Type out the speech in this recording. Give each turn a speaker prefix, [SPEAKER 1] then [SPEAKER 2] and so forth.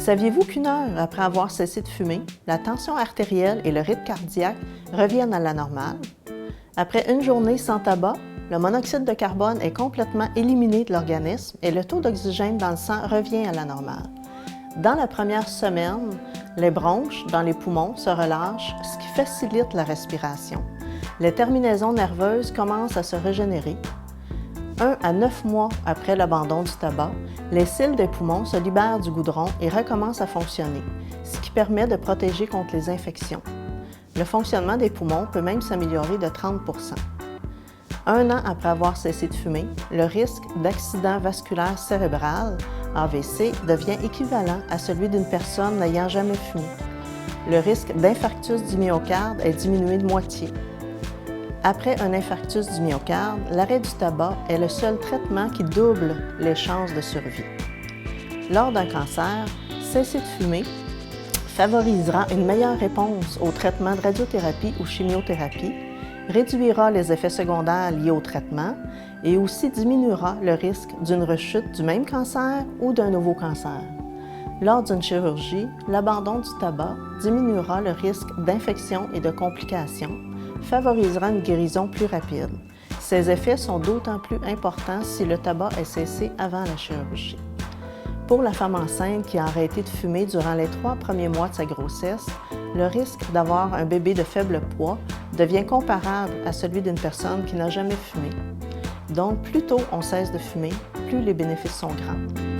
[SPEAKER 1] Saviez-vous qu'une heure après avoir cessé de fumer, la tension artérielle et le rythme cardiaque reviennent à la normale? Après une journée sans tabac, le monoxyde de carbone est complètement éliminé de l'organisme et le taux d'oxygène dans le sang revient à la normale. Dans la première semaine, les bronches dans les poumons se relâchent, ce qui facilite la respiration. Les terminaisons nerveuses commencent à se régénérer. 1 à 9 mois après l'abandon du tabac, les cils des poumons se libèrent du goudron et recommencent à fonctionner, ce qui permet de protéger contre les infections. Le fonctionnement des poumons peut même s'améliorer de 30 %. 1 an après avoir cessé de fumer, le risque d'accident vasculaire cérébral, AVC, devient équivalent à celui d'une personne n'ayant jamais fumé. Le risque d'infarctus du myocarde est diminué de moitié. Après un infarctus du myocarde, l'arrêt du tabac est le seul traitement qui double les chances de survie. Lors d'un cancer, cesser de fumer favorisera une meilleure réponse au traitement de radiothérapie ou chimiothérapie, réduira les effets secondaires liés au traitement et aussi diminuera le risque d'une rechute du même cancer ou d'un nouveau cancer. Lors d'une chirurgie, l'abandon du tabac diminuera le risque d'infection et de complications, favorisera une guérison plus rapide. Ces effets sont d'autant plus importants si le tabac est cessé avant la chirurgie. Pour la femme enceinte qui a arrêté de fumer durant les 3 premiers mois de sa grossesse, le risque d'avoir un bébé de faible poids devient comparable à celui d'une personne qui n'a jamais fumé. Donc, plus tôt on cesse de fumer, plus les bénéfices sont grands.